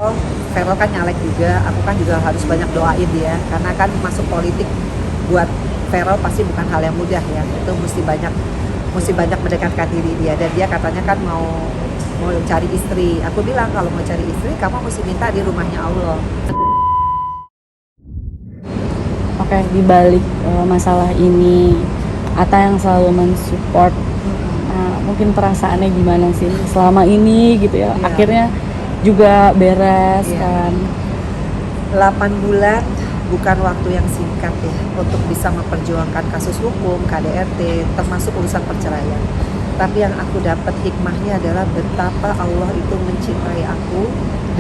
Vero kan nyalek juga, aku kan juga harus banyak doain dia, karena kan masuk politik buat Vero pasti bukan hal yang mudah ya. Itu mesti banyak mendekatkan diri dia, dan dia katanya kan mau cari istri. Aku bilang kalau mau cari istri kamu mesti minta di rumahnya Allah. Oke, di balik masalah ini, Ata yang selalu mensupport. Nah, mungkin perasaannya gimana sih selama ini gitu ya? Iya. Akhirnya juga beres Iya. kan. 8 bulan bukan waktu yang singkat ya untuk bisa memperjuangkan kasus hukum, KDRT, termasuk urusan perceraian. Tapi yang aku dapat hikmahnya adalah betapa Allah itu mencintai aku,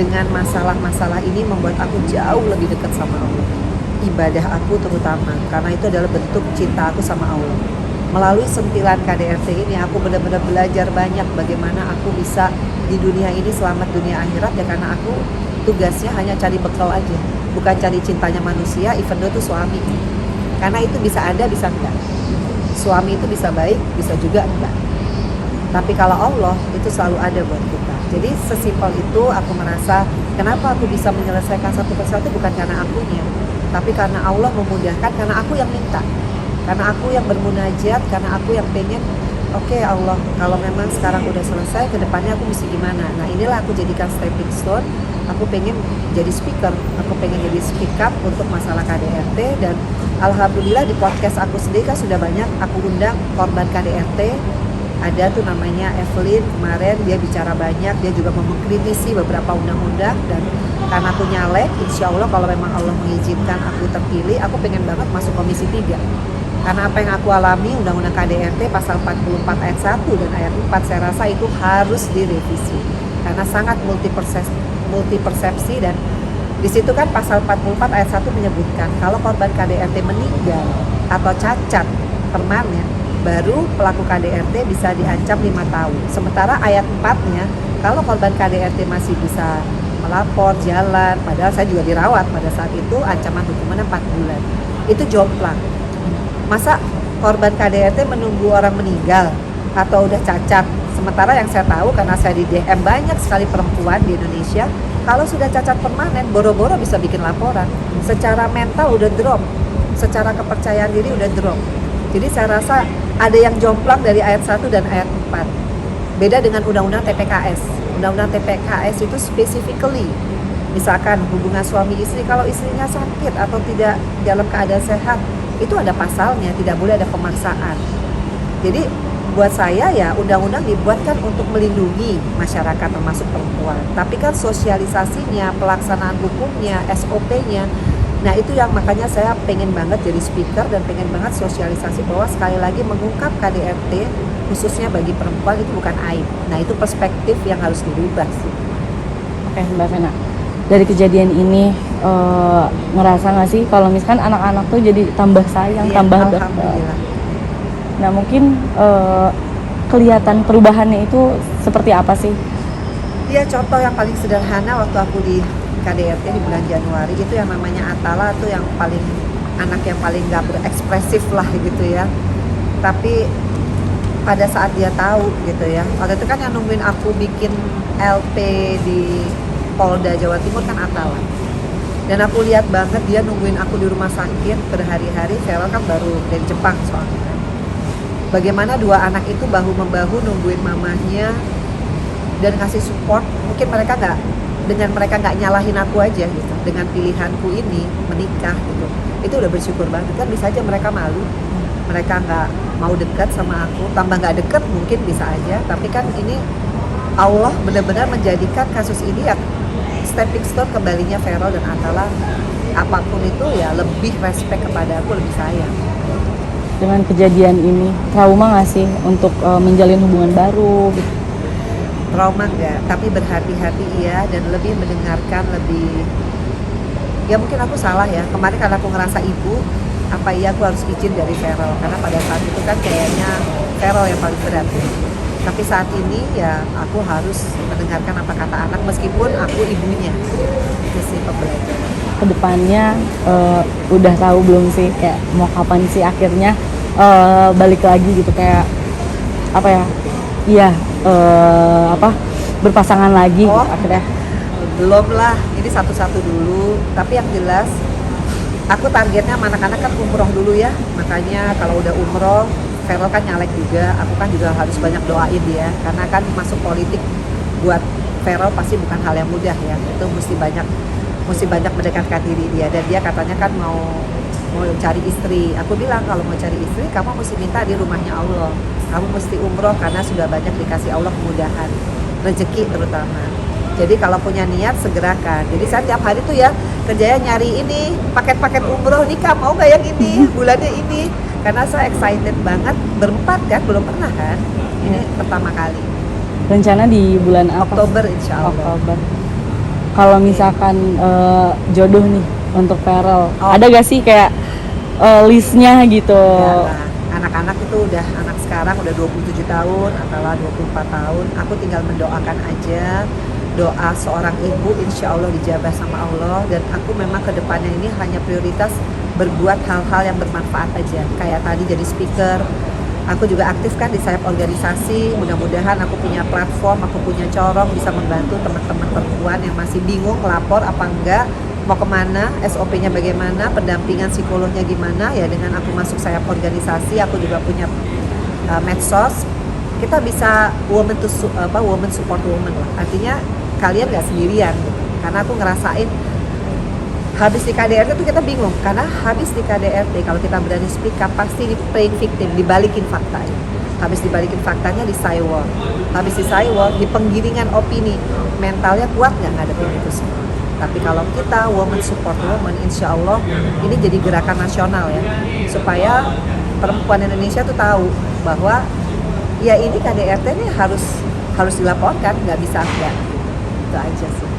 dengan masalah-masalah ini membuat aku jauh lebih dekat sama Allah. Ibadah aku terutama, karena itu adalah bentuk cinta aku sama Allah. Melalui sentilan KDRT ini aku benar-benar belajar banyak bagaimana aku bisa di dunia ini selamat dunia akhirat ya, karena aku tugasnya hanya cari bekal aja, bukan cari cintanya manusia, even though itu suami. Karena itu bisa ada, bisa enggak. Suami itu bisa baik, bisa juga enggak. Tapi kalau Allah itu selalu ada buat kita. Jadi sesimpel itu aku merasa kenapa aku bisa menyelesaikan satu persatu bukan karena akunya, tapi karena Allah memudahkan, karena aku yang minta. Karena aku yang bermunajat, karena aku yang pengen, oke Allah, kalau memang sekarang udah selesai, kedepannya aku mesti gimana. Nah inilah aku jadikan stepping stone. Aku pengen jadi speaker, aku pengen jadi speak up untuk masalah KDRT. Dan alhamdulillah di podcast aku sendiri kan sudah banyak aku undang korban KDRT. Ada tuh namanya Evelyn, kemarin dia bicara banyak, dia juga mengkritisi beberapa undang-undang. Dan karena aku nyalek, insya Allah kalau memang Allah mengizinkan aku terpilih, aku pengen banget masuk komisi 3. Karena apa yang aku alami, undang-undang KDRT pasal 44 ayat 1 dan ayat 4, saya rasa itu harus direvisi. Karena sangat multi persepsi, dan di situ kan pasal 44 ayat 1 menyebutkan kalau korban KDRT meninggal atau cacat permanen, baru pelaku KDRT bisa diancam 5 tahun. Sementara ayat 4-nya, kalau korban KDRT masih bisa melapor, jalan, padahal saya juga dirawat pada saat itu, ancaman hukumannya 4 bulan. Itu jomplang. Masa korban KDRT menunggu orang meninggal atau udah cacat? Sementara yang saya tahu, karena saya di DM banyak sekali perempuan di Indonesia, kalau sudah cacat permanen, boro-boro bisa bikin laporan. Secara mental udah drop, secara kepercayaan diri udah drop. Jadi saya rasa ada yang jomplang dari ayat 1 dan ayat 4. Beda dengan undang-undang TPKS. Undang-undang TPKS itu specifically, misalkan hubungan suami istri, kalau istrinya sakit atau tidak dalam keadaan sehat, itu ada pasalnya, tidak boleh ada pemaksaan. Jadi buat saya ya, undang-undang dibuatkan untuk melindungi masyarakat termasuk perempuan. Tapi kan sosialisasinya, pelaksanaan hukumnya, SOP-nya, nah itu yang makanya saya pengen banget jadi speaker dan pengen banget sosialisasi bahwa sekali lagi mengungkap KDRT khususnya bagi perempuan itu bukan aib. Nah itu perspektif yang harus dirubah sih. Oke, Mbak Vena. Dari kejadian ini ngerasa nggak sih kalau misalkan anak-anak tuh jadi tambah sayang, Iya, tambah dekat. alhamdulillah. Nah mungkin kelihatan perubahannya itu seperti apa sih? Iya, contoh yang paling sederhana waktu aku di KDRT di bulan Januari itu yang namanya Atala tuh yang paling anak yang paling gak berekspresif lah gitu ya. Tapi pada saat dia tahu gitu ya, waktu itu kan yang nungguin aku bikin LP di Polda Jawa Timur kan Atala. Dan aku lihat banget dia nungguin aku di rumah sakit berhari-hari. Vero kan baru dari Jepang soalnya kan. Bagaimana dua anak itu bahu-membahu nungguin mamahnya dan kasih support. Mungkin mereka nggak nyalahin aku aja gitu dengan pilihanku ini menikah gitu. Itu udah bersyukur banget. Kan bisa aja mereka malu, mereka nggak mau dekat sama aku, tambah nggak dekat mungkin bisa aja. Tapi kan ini Allah benar-benar menjadikan kasus ini ya stepping stone kembalinya Vero dan Atala. Apapun itu ya lebih respect kepada aku, lebih sayang. Dengan kejadian ini, trauma nggak sih untuk menjalin hubungan baru gitu? Trauma enggak, tapi berhati-hati iya, dan lebih mendengarkan, lebih ya mungkin aku salah ya. Kemarin karena aku ngerasa ibu, apa iya aku harus izin dari Vero, karena pada saat itu kan kayaknya Vero yang paling berat ya. Tapi saat ini ya aku harus mendengarkan apa kata anak meskipun aku ibunya. Itu sih pembelajaran. Kedepannya udah tahu belum sih kayak mau kapan sih akhirnya balik lagi gitu, kayak apa ya, iya berpasangan lagi gitu, akhirnya Belum lah, ini satu-satu dulu. Tapi yang jelas, aku targetnya sama anak-anak kan umroh dulu ya. Makanya kalau udah umroh, Feral kan nyalek juga. Aku kan juga harus banyak doain dia. Karena kan masuk politik buat Feral pasti bukan hal yang mudah ya. Itu mesti banyak mendekatkan diri dia. Dan dia katanya kan mau cari istri. Aku bilang kalau mau cari istri, kamu mesti minta di rumahnya Allah. Kamu mesti umroh karena sudah banyak dikasih Allah kemudahan, rezeki terutama. Jadi kalau punya niat segerakan. Jadi saya tiap hari tuh ya kerjanya nyari ini paket-paket umroh nikah, mau nggak yang ini bulannya ini. Karena saya excited banget, berempat kan, belum pernah kan. Ini pertama kali. Rencana di bulan apa? Oktober insya Allah. Oktober. Kalau misalkan jodoh nih untuk Feral, Oh. ada gak sih kayak listnya gitu? Iyalah. Anak-anak itu udah, anak sekarang udah 27 tahun, Atala 24 tahun. Aku tinggal mendoakan aja. Doa seorang ibu insya Allah dijabah sama Allah. Dan aku memang kedepannya ini hanya prioritas berbuat hal-hal yang bermanfaat aja. Kayak tadi jadi speaker. Aku juga aktif kan di sayap organisasi. Mudah-mudahan aku punya platform, aku punya corong, bisa membantu teman-teman perempuan yang masih bingung lapor apa enggak, mau kemana, SOP-nya bagaimana, pendampingan psikolognya gimana. Ya dengan aku masuk sayap organisasi, aku juga punya medsos. Kita bisa woman support woman lah. Artinya kalian nggak sendirian gitu. Karena aku ngerasain habis di KDRT tuh kita bingung. Karena habis di KDRT kalau kita berani speak up pasti di playing victim, dibalikin fakta. Habis dibalikin faktanya di cywar. Habis di cywar di penggiringan opini. Mentalnya kuat nggak ngadepin itu semua. Tapi kalau kita woman support woman, insya Allah ini jadi gerakan nasional ya. Supaya perempuan Indonesia tuh tahu bahwa ya ini KDRT ini harus dilaporkan, nggak bisa enggak. Itu aja sih.